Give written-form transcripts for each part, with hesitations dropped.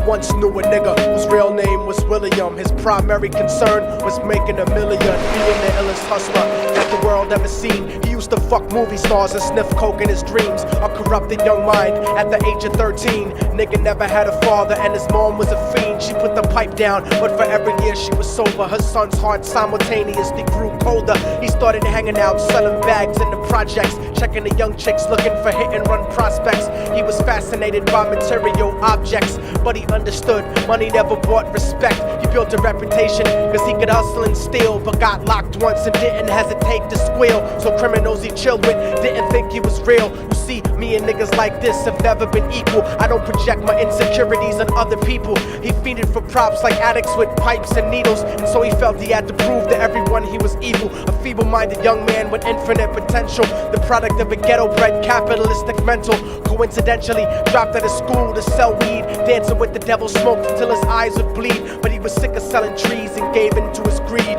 once knew a nigga whose real name was William. His primary concern was making $1 million, being the illest hustler that the world ever seen. He used to fuck movie stars and sniff coke in his dreams. A corrupted young mind at the age of 13. Nigga never had a father and his mom was a fiend. She put the pipe down, but for every year she was sober, her son's heart simultaneously grew colder. He started hanging out, selling bags in the projects, checking the young chicks looking for hit and run prospects. He was fascinated by material objects, but he understood money never bought respect. He built a reputation cause he could hustle and steal, but got locked once and didn't hesitate to squeal. So criminals he chilled with didn't think he was real. You see, me and niggas like this have never been equal. I don't project my insecurities on other people. He fiended for props like addicts with pipes and needles, and so he felt he had to prove to everyone he was evil. A feeble-minded young man with infinite potential, the product of a ghetto-bred capitalistic mental. Coincidentally, dropped out of school to sell weed, dancing with the devil, smoked until his eyes would bleed. But he was sick of selling trees and gave in to his greed.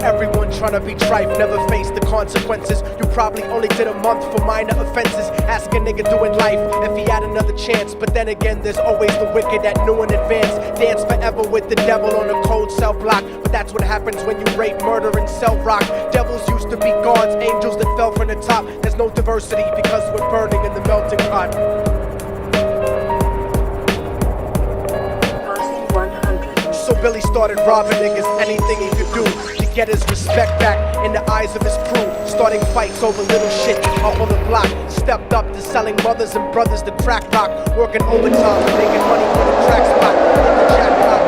Everyone trying to be tripe never faced the consequences. You probably only did a month for minor offenses. Ask a nigga doing life if he had another chance. But then again, there's always the wicked that knew in advance. Dance forever with the devil on a cold cell block. But that's what happens when you rape, murder, and sell rock. Devils used to be gods, angels that fell from the top. There's no diversity because we're burning in the melting pot. So Billy started robbing niggas, anything he could do to get his respect back in the eyes of his crew. Starting fights over little shit up on the block. Stepped up to selling mothers and brothers to crack rock. Working overtime, making money for the track spot. Hit the jackpot,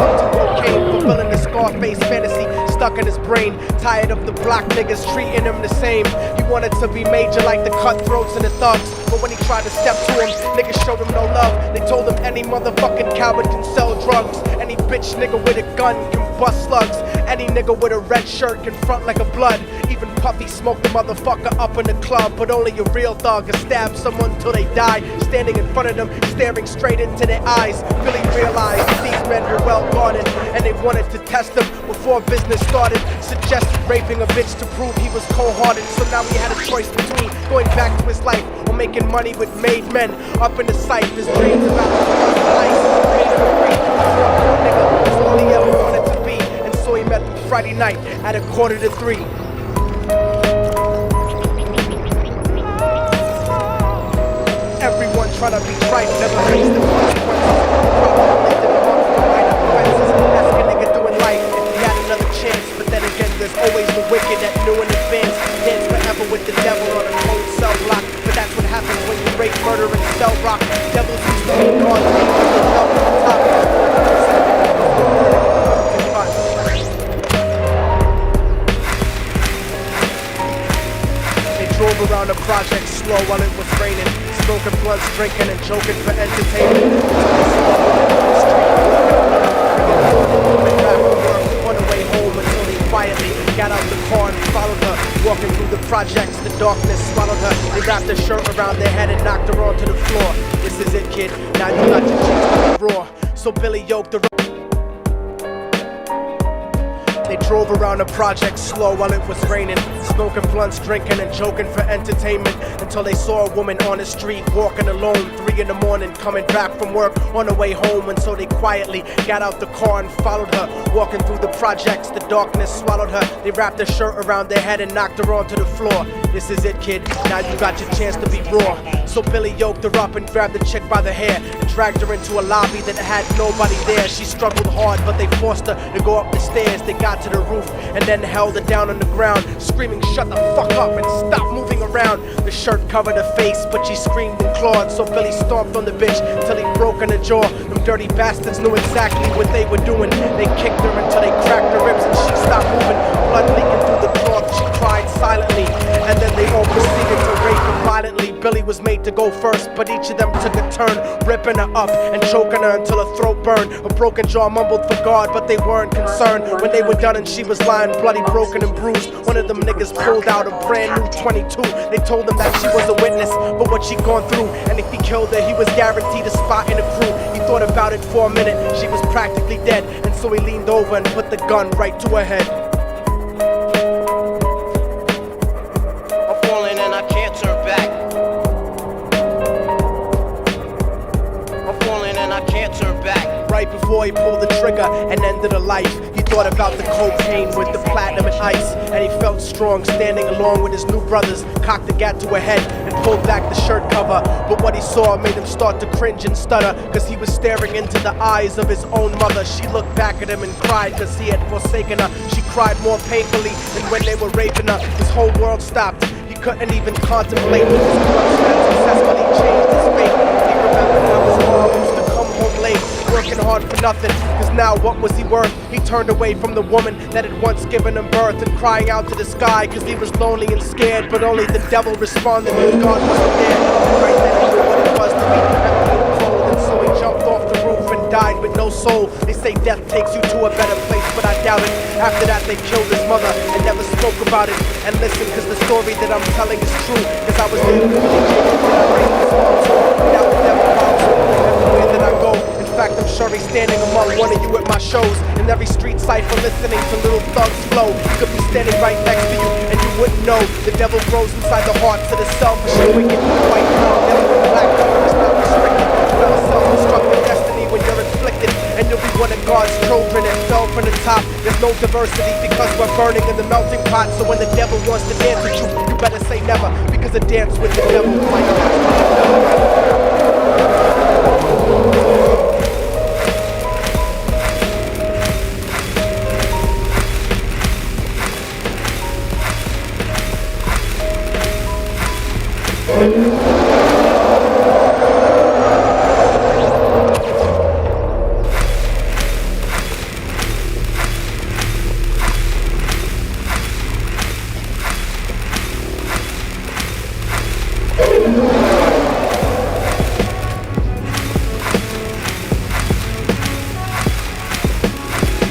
up to cocaine, fulfilling the Scarface fantasy stuck in his brain. Tired of the block niggas treating him the same. He wanted to be major like the cutthroats and the thugs. But when he tried to step to him, niggas showed him no love. They told him any motherfucking coward can sell drugs. Any bitch nigga with a gun can bust slugs. Any nigga with a red shirt can front like a blood. Even Puffy smoked the motherfucker up in the club. But only a real thug can stab someone till they die. Standing in front of them, staring straight into their eyes. Billy realized these men were well guarded, and they wanted to test him before business started. Suggested raping a bitch to prove he was cold-hearted. So now he had a choice between going back to his life or making money with made men. Up in the sight, his dreams about the life made him a freak. Nigga was all he ever wanted to be, and so he met them Friday night at 2:45. Everyone trying to be right, never face the consequences. Probably did a month for minor offenses. Ask a nigga doing life if he had another chance. But then again, there's always the wicked that knew in advance. Dance forever with the devil on a cold cell block. But that's what happens when you rape, murder, and sell rock. Devils used to be gods, angels that fell from the top. They drove around the project slow while it was raining, smoking blunts, drinking, and joking for entertainment. On the way home until they quietly got out the car and followed her. Walking through the projects, the darkness swallowed her. They wrapped her shirt around their head and knocked her onto the floor. This is it, kid. Now you got your chance to be raw. So Billy yoked her. They drove around the project slow while it was raining, smoking blunts, drinking, and joking for entertainment, until they saw a woman on the street walking alone. 3 in the morning, coming back from work on the way home, and so they quietly got out the car and followed her. Walking through the projects, the darkness swallowed her. They wrapped her shirt around their head and knocked her onto the floor. This is it, kid. Now you got your chance to be raw. So Billy yoked her up and grabbed the chick by the hair and dragged her into a lobby that had nobody there. She struggled hard, but they forced her to go up the stairs. They got to the roof and then held her down on the ground, screaming, "Shut the fuck up and stop moving around." The shirt covered her face, but she screamed and clawed. So Billy stomped on the bitch till he broke in her jaw. Them dirty bastards knew exactly what they were doing. They kicked her until they cracked her ribs and she stopped moving. Blood leaking through the cloth, she cried silently, and then they all proceeded to rape her violently. Billy was made to go first, but each of them took a turn, ripping her up and choking her until her throat burned. Her broken jaw mumbled for God, but they weren't concerned. When they were done and she was lying bloody, broken, and bruised, one of them niggas pulled out a brand new 22. They told him that she was a witness, but what she'd gone through, and if he killed her, he was guaranteed a spot in the crew. He thought about it for a minute, she was practically dead, and so he leaned over and put the gun right to her head. I'm falling and I can't turn back. can't turn back. Right before he pulled the trigger and ended a life, he thought about the cocaine with the platinum and ice. And he felt strong standing along with his new brothers, cocked the gat to a head and pulled back the shirt cover. But what he saw made him start to cringe and stutter, cause he was staring into the eyes of his own mother. She looked back at him and cried cause he had forsaken her. She cried more painfully than when they were raping her. His whole world stopped. He couldn't even contemplate. His corpse had successfully changed his fate. He remembered how his mom used to come home late, working hard for nothing, cause now what was he worth? He turned away from the woman that had once given him birth and crying out to the sky cause he was lonely and scared. But only the devil responded when God wasn't there. And right then he knew what it was to be heavily cold, and so he jumped off the roof and died with no soul. They say death takes you to a better place, but I doubt it. After that they killed his mother and never spoke about it. And listen, cause the story that I'm telling is true, cause I was there when they did it, and I raised his mom too. Now the devil comes everywhere that I go. In fact, I'm sure he's standing among one of you at my shows. In every street cipher listening to Little Thug's flow. He could be standing right next to you and you wouldn't know. The devil grows inside the hearts of the selfish and wicked. White power, devil with black color is not restricted. Well, self-destructive destiny when you're inflicted. And you'll be one of God's children and fell from the top. There's no diversity because we're burning in the melting pot. So when the devil wants to dance with you, you better say never, because a dance with the devil might not.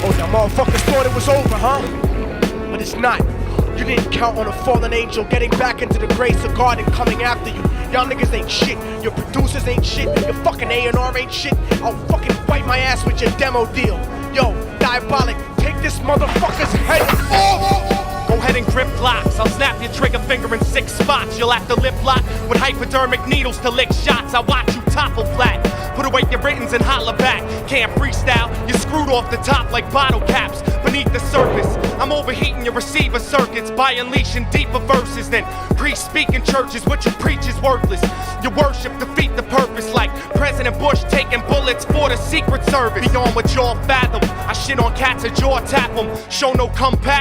Oh, y'all motherfuckers thought it was over, huh? But it's not. You didn't count on a fallen angel getting back into the grace of God and coming after you. Y'all niggas ain't shit. Your producers ain't shit. Your fucking A&R ain't shit. I'll fucking wipe my ass with your demo deal. Yo, Diabolic, take this motherfucker's head off! Go ahead and grip locks. I'll snap your trigger finger in 6 spots. You'll have to lip lock with hypodermic needles to lick shots. I watch you topple flat. Put away your writtens and holler back. Can't freestyle, you're screwed off the top like bottle caps. Beneath the surface, I'm overheating your receiver circuits by unleashing deeper verses than priests speak in churches. What you preach is worthless. Your worship defeat the purpose, like President Bush taking bullets for the Secret Service. Beyond what y'all fathom, I shit on cats and jaw tap them. Show no compassion.